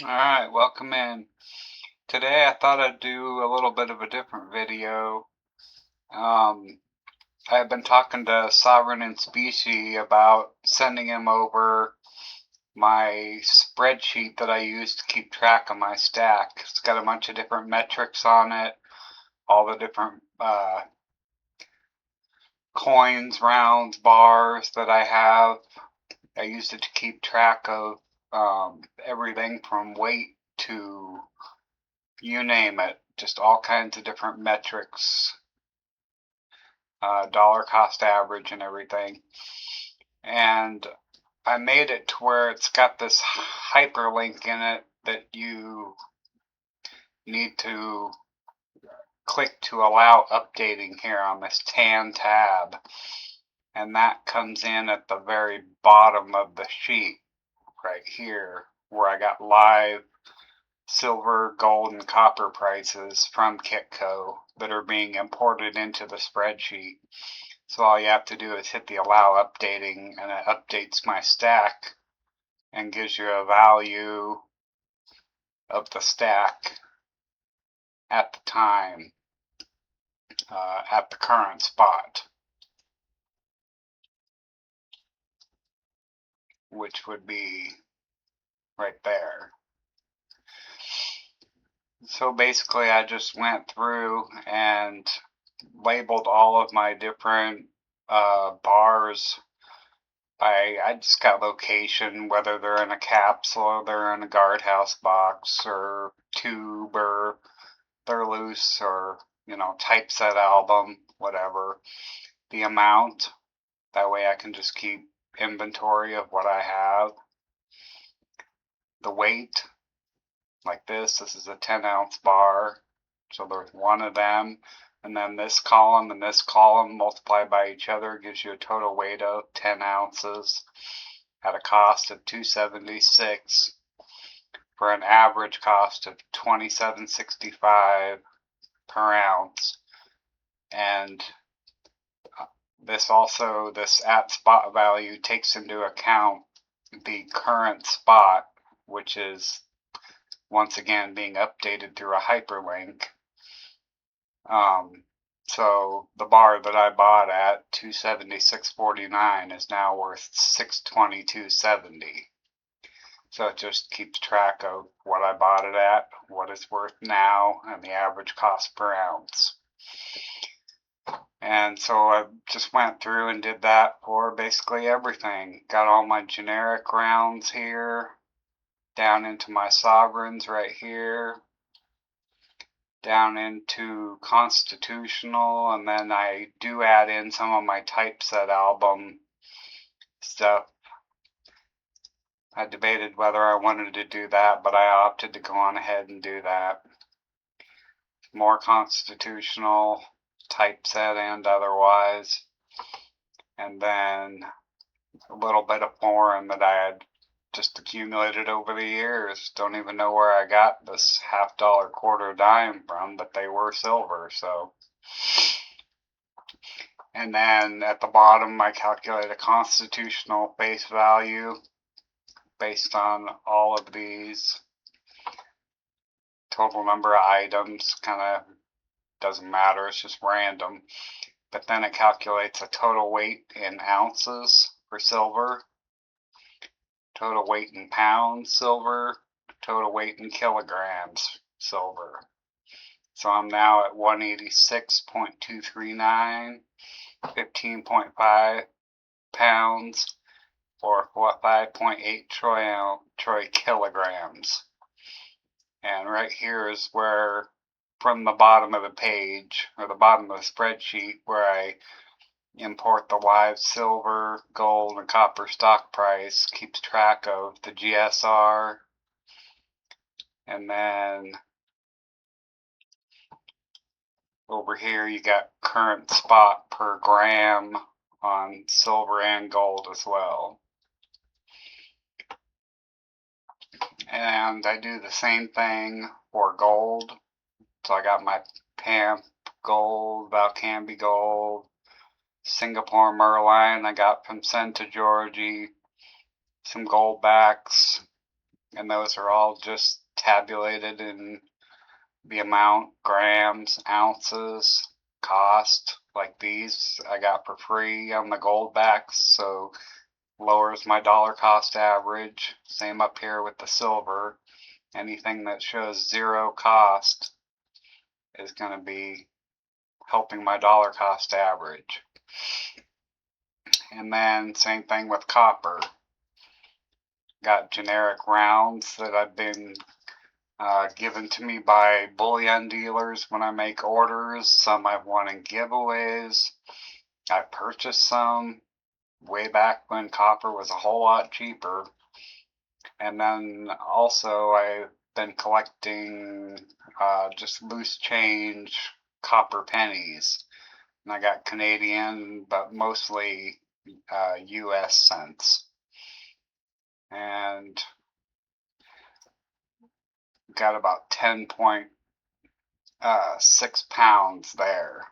Alright, welcome in. Today I thought I'd do a little bit of a different video. I've been talking to Sovereign and Specie about sending him over my spreadsheet that I use to keep track of my stack. It's got a bunch of different metrics on it, all the different coins, rounds, bars that I have. I used it to keep track of everything from weight to you name it, just all kinds of different metrics, dollar cost average and everything. And I made it to where it's got this hyperlink in it that you need to click to allow updating here on this tan tab. And that comes in at the very bottom of the sheet right here where I got live silver, gold, and copper prices from Kitco that are being imported into the spreadsheet. So all you have to do is hit the allow updating and it updates my stack and gives you a value of the stack at the time, at the current spot, which would be right there. So basically I just went through and labeled all of my different bars. I just got location, whether they're in a capsule or they're in a guardhouse box or tube or they're loose or, typeset album, whatever. The amount, that way I can just keep inventory of what I have. The weight, like this is a 10-ounce bar, so there's one of them. And then this column and this column multiplied by each other gives you a total weight of 10 ounces at a cost of $2.76 for an average cost of $27.65 per ounce. And this at spot value takes into account the current spot, which is once again being updated through a hyperlink. So the bar that I bought at $276.49 is now worth $622.70. So it just keeps track of what I bought it at, what it's worth now, and the average cost per ounce. And so I just went through and did that for basically everything. Got all my generic rounds here, down into my sovereigns right here, down into constitutional, and then I do add in some of my typeset album stuff. I debated whether I wanted to do that, but I opted to go on ahead and do that. More constitutional, typeset and otherwise. And then a little bit of foreign that I had just accumulated over the years. Don't even know where I got this $half-dollar, quarter dime from, but they were silver, so. And then at the bottom, I calculate a constitutional face value based on all of these. Total number of items kind of doesn't matter, it's just random. But then it calculates a total weight in ounces for silver, total weight in pounds silver, total weight in kilograms silver. So I'm now at 186.239, 15.5 pounds, or 5.8 troy kilograms. And right here is where, from the bottom of the page, or the bottom of the spreadsheet, where I import the live silver, gold, and copper stock price, keeps track of the GSR, and then over here you got current spot per gram on silver and gold as well. And I do the same thing for gold. So I got my PAMP gold, Valcambi gold, Singapore Merline I got from Santa Georgie, some gold backs, and those are all just tabulated in the amount, grams, ounces, cost. Like these I got for free on the gold backs, so lowers my dollar cost average. Same up here with the silver. Anything that shows zero cost is going to be helping my dollar cost average. And then same thing with copper. Got generic rounds that I've been given to me by bullion dealers when I make orders. Some I've won in giveaways. I purchased some way back when copper was a whole lot cheaper. And then also I've been collecting just loose change copper pennies. And I got Canadian, but mostly US cents. And got about 10.6 pounds there.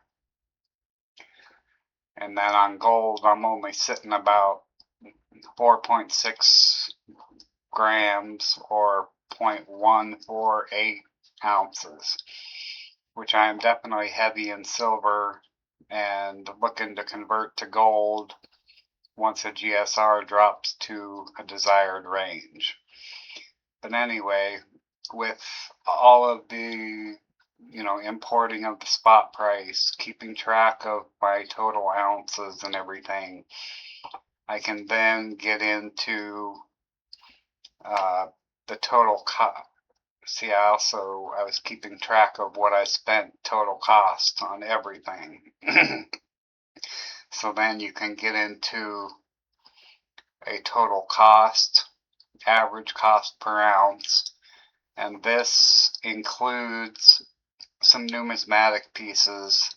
And then on gold, I'm only sitting about 4.6 grams or 0.148 ounces, which I am definitely heavy in silver and looking to convert to gold once a GSR drops to a desired range. But anyway, with all of the importing of the spot price, keeping track of my total ounces and everything, I can then get into the total cost. See, I was keeping track of what I spent total cost on everything. So then you can get into a total cost, average cost per ounce, and this includes some numismatic pieces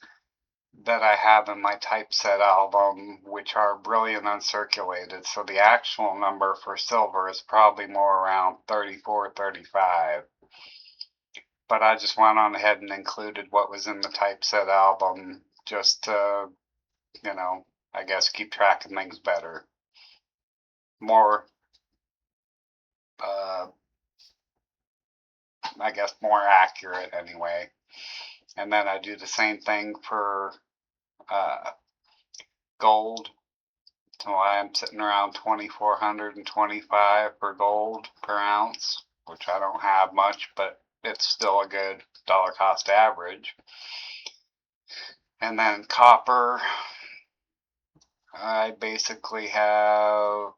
that I have in my typeset album, which are brilliant uncirculated. So the actual number for silver is probably more around 34, 35. But I just went on ahead and included what was in the typeset album just to, I guess keep track of things better. More, I guess more accurate anyway. And then I do the same thing for gold. So I'm sitting around 2,425 for gold per ounce, which I don't have much, but it's still a good dollar cost average. And then copper, I basically have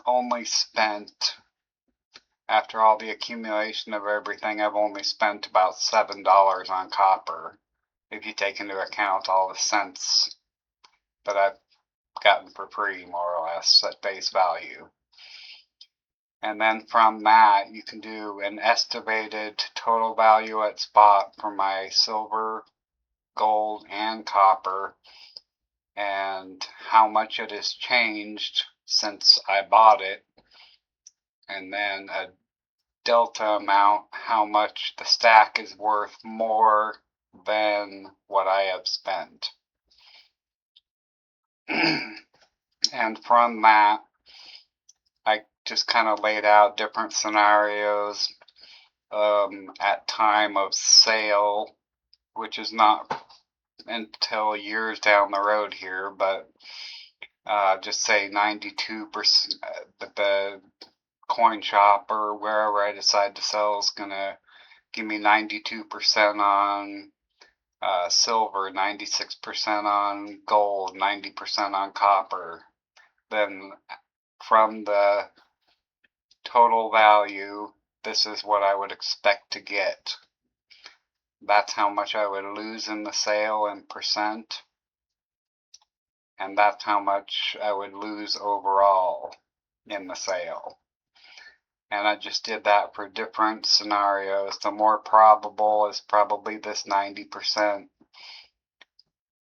only spent, after all the accumulation of everything, I've only spent about $7 on copper, if you take into account all the cents that I've gotten for free, more or less, at face value. And then from that, you can do an estimated total value at spot for my silver, gold, and copper, and how much it has changed since I bought it, and then a delta amount, how much the stack is worth more than what I have spent. And from that, I just kind of laid out different scenarios at time of sale, which is not until years down the road here, but just say 92%, the coin shop or wherever I decide to sell is going to give me 92% on silver, 96% on gold, 90% on copper. Then from the total value, this is what I would expect to get. That's how much I would lose in the sale in percent, and that's how much I would lose overall in the sale. And I just did that for different scenarios. The more probable is probably this 90%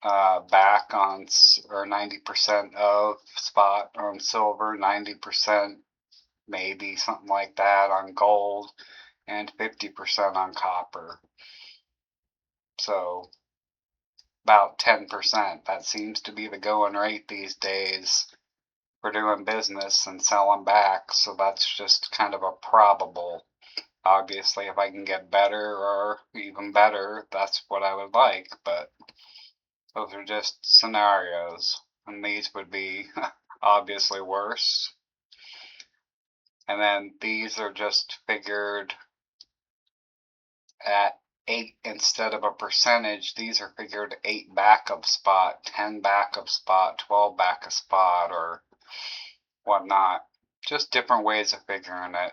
back on, or 90% of spot on silver, 90% maybe something like that on gold, and 50% on copper. So about 10%. That seems to be the going rate these days for doing business and selling back, so that's just kind of a probable. Obviously, if I can get better or even better, that's what I would like, but those are just scenarios, and these would be obviously worse. And then these are just figured at 8 instead of a percentage. These are figured 8 backup spot, 10 backup spot, 12 backup spot, or whatnot. Just different ways of figuring it.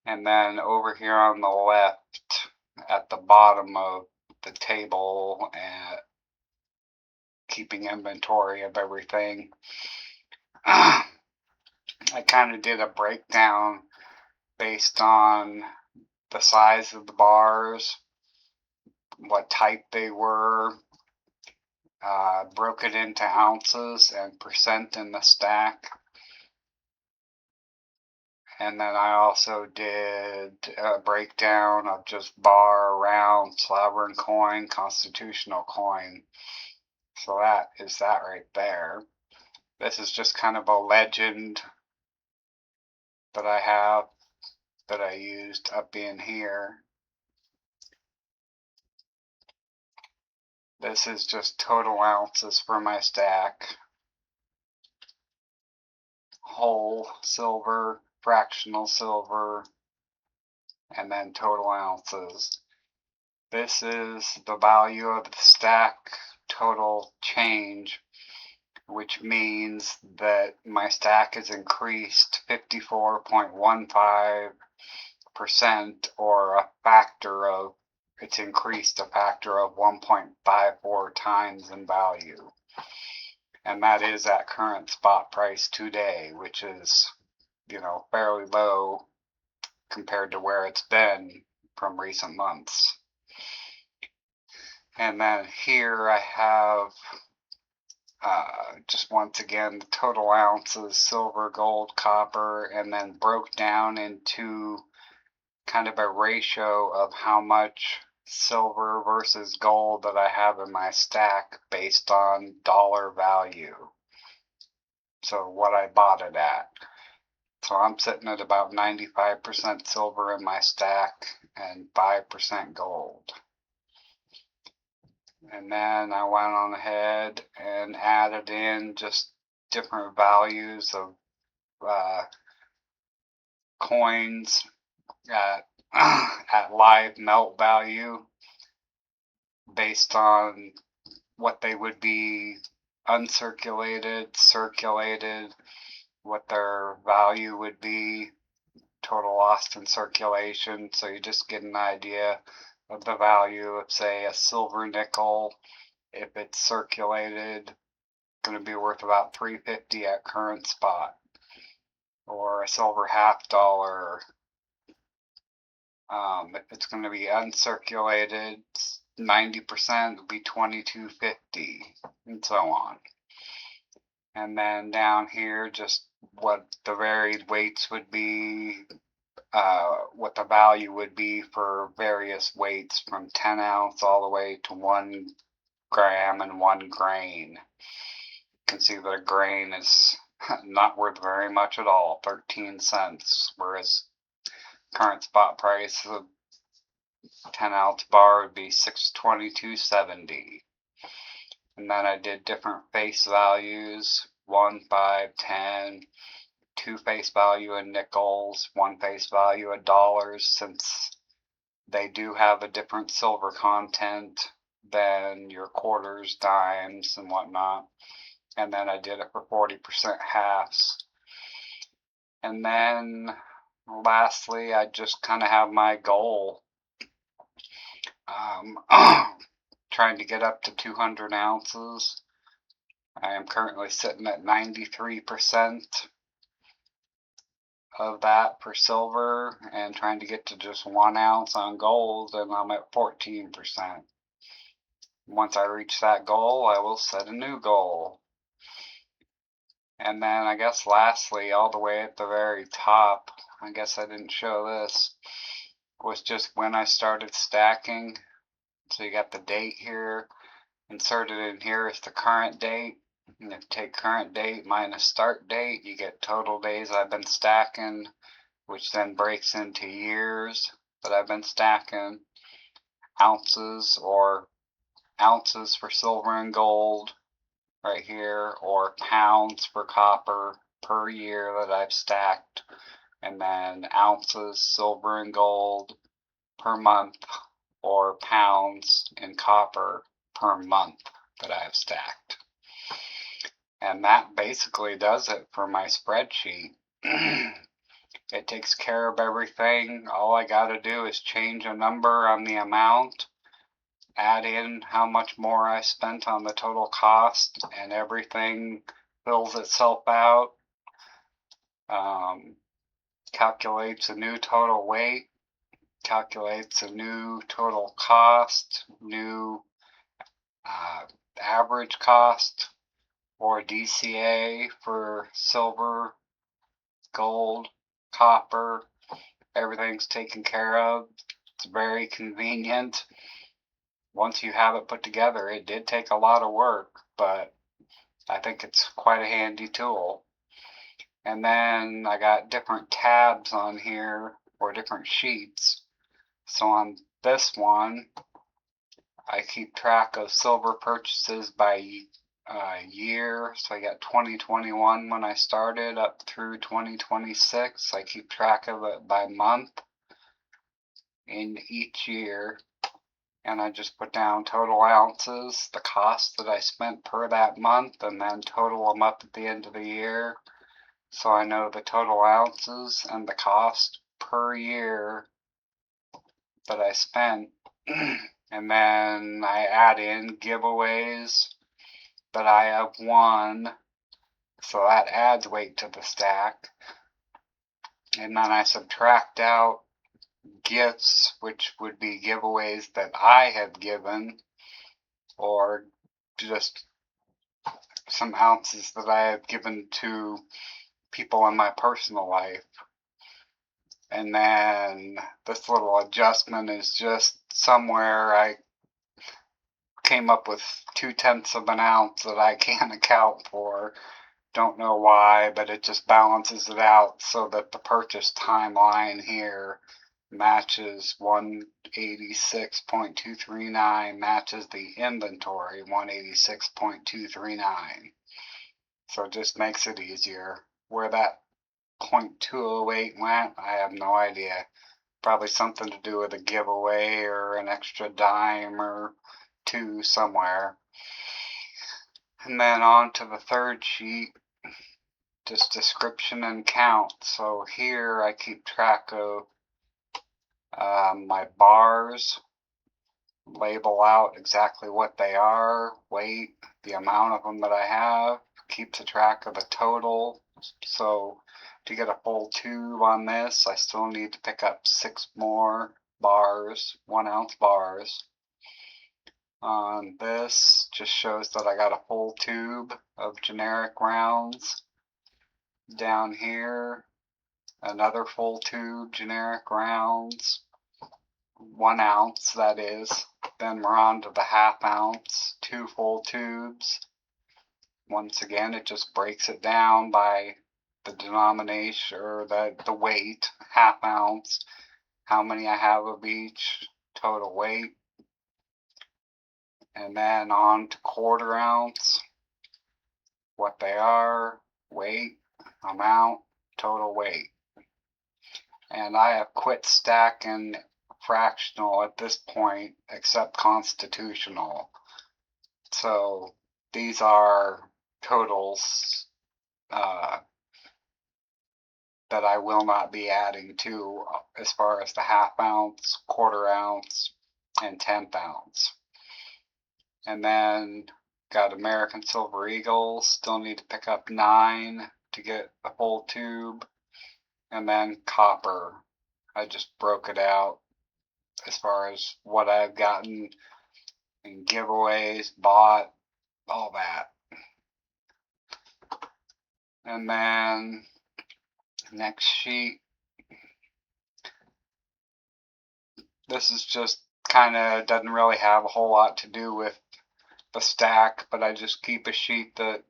And then over here on the left at the bottom of the table, keeping inventory of everything, I kind of did a breakdown based on the size of the bars, what type they were, broke it into ounces and percent in the stack. And then I also did a breakdown of just bar, round, sovereign coin, constitutional coin. So that is that right there. This is just kind of a legend that I have that I used up in here. This is just total ounces for my stack. Whole silver, fractional silver, and then total ounces. This is the value of the stack total change, which means that my stack has increased 54.15%, or a factor of, it's increased a factor of 1.54 times in value. And that is at current spot price today, which is, fairly low compared to where it's been from recent months. And then here I have just once again the total ounces, silver, gold, copper, and then broke down into kind of a ratio of how much silver versus gold that I have in my stack based on dollar value. So what I bought it at. So I'm sitting at about 95% silver in my stack and 5% gold. And then I went on ahead and added in just different values of coins at at live melt value based on what they would be uncirculated, circulated, what their value would be, total lost in circulation. So you just get an idea of the value of, say, a silver nickel. If it's circulated, going to be worth about $3.50 at current spot. Or a silver $half. If it's going to be uncirculated, 90% would be $22.50, and so on. And then down here, just what the varied weights would be, what the value would be for various weights from 10 ounce all the way to 1 gram and 1 grain. You can see that a grain is not worth very much at all, 13 cents, whereas current spot price of 10 ounce bar would be $622.70. And then I did different face values, 1, 5, 10, 2 face value in nickels, 1 face value in dollars, since they do have a different silver content than your quarters, dimes, and whatnot. And then I did it for 40% halves. And then lastly, I just kind of have my goal. Trying to get up to 200 ounces. I am currently sitting at 93% of that for silver, and trying to get to just 1 ounce on gold, and I'm at 14%. Once I reach that goal, I will set a new goal. And then I guess lastly, all the way at the very top, I guess I didn't show this, was just when I started stacking. So you got the date here. Inserted in here is the current date. And if you take current date minus start date, you get total days I've been stacking, which then breaks into years that I've been stacking, ounces or ounces for silver and gold right here, or pounds for copper per year that I've stacked, and then ounces silver and gold per month, or pounds in copper per month that I've stacked. And that basically does it for my spreadsheet. It takes care of everything. All I got to do is change a number on the amount, add in how much more I spent on the total cost, and everything fills itself out. Calculates a new total weight, calculates a new total cost, new average cost, or DCA for silver, gold, copper. Everything's taken care of. It's very convenient. Once you have it put together, it did take a lot of work, but I think it's quite a handy tool. And then I got different tabs on here, or different sheets. So on this one, I keep track of silver purchases by year. So I got 2021 when I started up through 2026. I keep track of it by month in each year. And I just put down total ounces, the cost that I spent per that month, and then total them up at the end of the year. So I know the total ounces and the cost per year that I spent. And then I add in giveaways that I have won, so that adds weight to the stack. And then I subtract out gifts, which would be giveaways that I have given, or just some ounces that I have given to people in my personal life. And then this little adjustment is just somewhere I came up with 2/10 of an ounce that I can't account for. Don't know why, but it just balances it out so that the purchase timeline here matches 186.239, matches the inventory 186.239. So it just makes it easier. Where that 0.208 went, I have no idea. Probably something to do with a giveaway or an extra dime or two somewhere. And then on to the third sheet, just description and count. So here I keep track of my bars, label out exactly what they are, weight, the amount of them that I have, keeps a track of the total. So to get a full tube on this, I still need to pick up 6 more bars, 1 ounce bars. On this, just shows that I got a full tube of generic rounds. Down here, another full tube, generic rounds, 1 ounce that is. Then we're on to the half ounce, 2 full tubes. Once again, it just breaks it down by the denomination, or the weight, half ounce, how many I have of each, total weight. And then on to quarter ounce, what they are, weight, amount, total weight. And I have quit stacking fractional at this point, except constitutional. So these are totals that I will not be adding to, as far as the half ounce, quarter ounce, and 1/10 ounce. And then got American Silver Eagle, still need to pick up 9 to get a full tube. And then copper, I just broke it out as far as what I've gotten in giveaways, bought, all that. And then next sheet, this is just kind of doesn't really have a whole lot to do with the stack, but I just keep a sheet that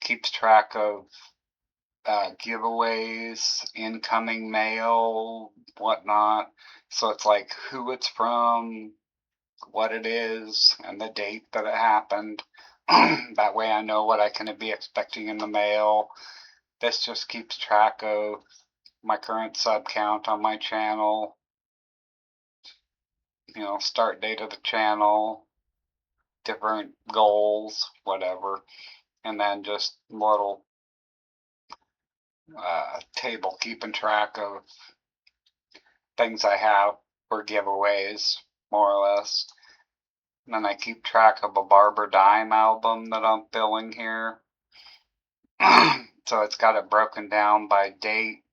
keeps track of giveaways, incoming mail, whatnot. So it's like who it's from, what it is, and the date that it happened. That way I know what I can be expecting in the mail. This just keeps track of my current sub count on my channel, start date of the channel, different goals, whatever, and then just little table keeping track of things I have for giveaways, more or less. And then I keep track of a Barber Dime album that I'm filling here. So it's got it broken down by date,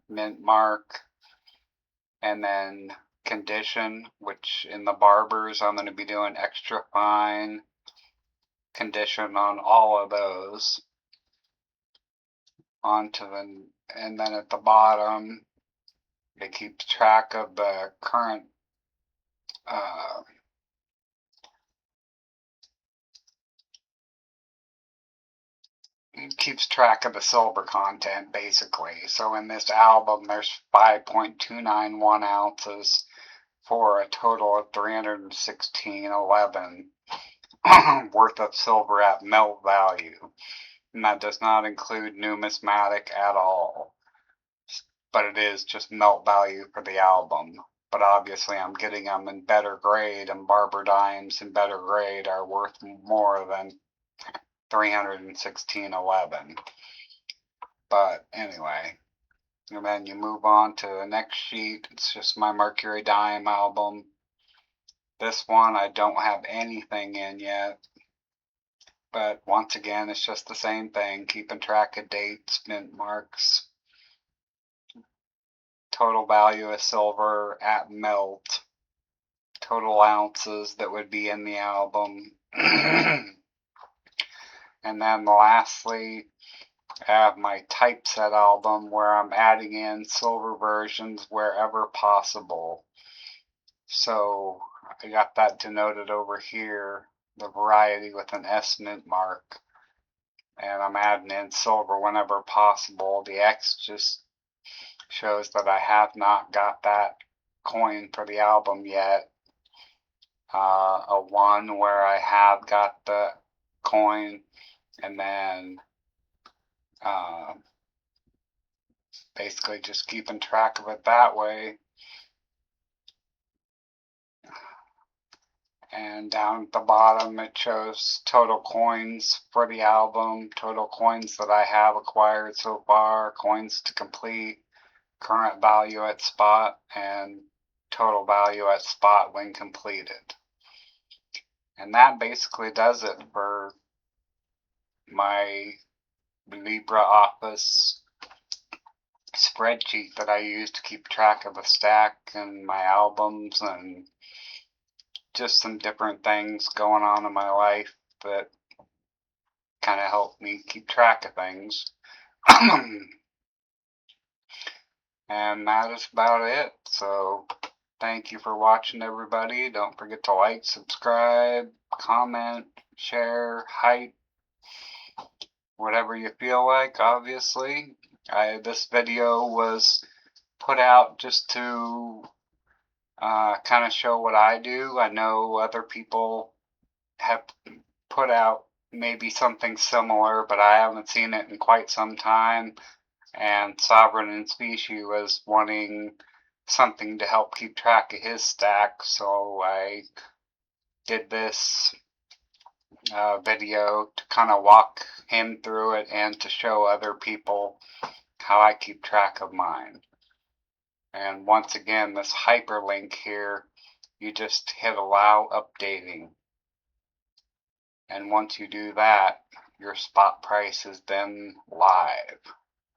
mint mark, and then condition, which in the barbers I'm going to be doing extra fine condition on all of those. And then at the bottom, it keeps track of the current keeps track of the silver content, basically. So in this album, there's 5.291 ounces for a total of 316.11 worth of silver at melt value. And that does not include numismatic at all. But it is just melt value for the album. But obviously I'm getting them in better grade, and Barber Dimes in better grade are worth more than 316.11. But anyway, and then you move on to the next sheet. It's just my Mercury Dime album. This one I don't have anything in yet. But once again, it's just the same thing, keeping track of dates, mint marks, total value of silver at melt, total ounces that would be in the album. And then lastly, I have my typeset album where I'm adding in silver versions wherever possible. So I got that denoted over here, the variety with an S mint mark. And I'm adding in silver whenever possible. The X just shows that I have not got that coin for the album yet. A 1 where I have got the coin, and then basically just keeping track of it that way. And down at the bottom it shows total coins for the album, total coins that I have acquired so far, coins to complete, current value at spot, and total value at spot when completed. And that basically does it for my LibreOffice spreadsheet that I use to keep track of the stack and my albums and just some different things going on in my life that kind of help me keep track of things. And that is about it. So thank you for watching, everybody. Don't forget to like, subscribe, comment, share, hype, whatever you feel like, obviously. This video was put out just to kind of show what I do. I know other people have put out maybe something similar, but I haven't seen it in quite some time. And Sovereign and Species was wanting something to help keep track of his stack, so I did this video to kind of walk him through it and to show other people how I keep track of mine. And once again, this hyperlink here, you just hit allow updating. And once you do that, your spot price is then live.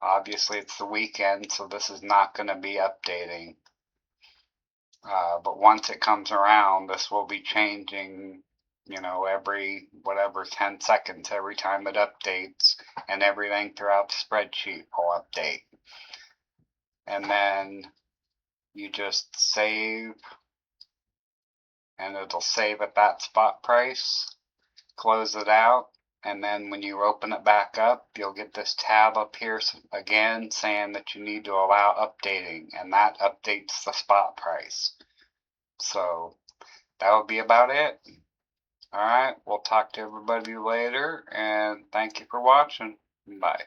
Obviously, it's the weekend, so this is not going to be updating. But once it comes around, this will be changing, every, 10 seconds, every time it updates, and everything throughout the spreadsheet will update. And then you just save, and it'll save at that spot price. close it out, and then when you open it back up, you'll get this tab up here again saying that you need to allow updating, and that updates the spot price. So that would be about it. All right, we'll talk to everybody later, and thank you for watching. Bye.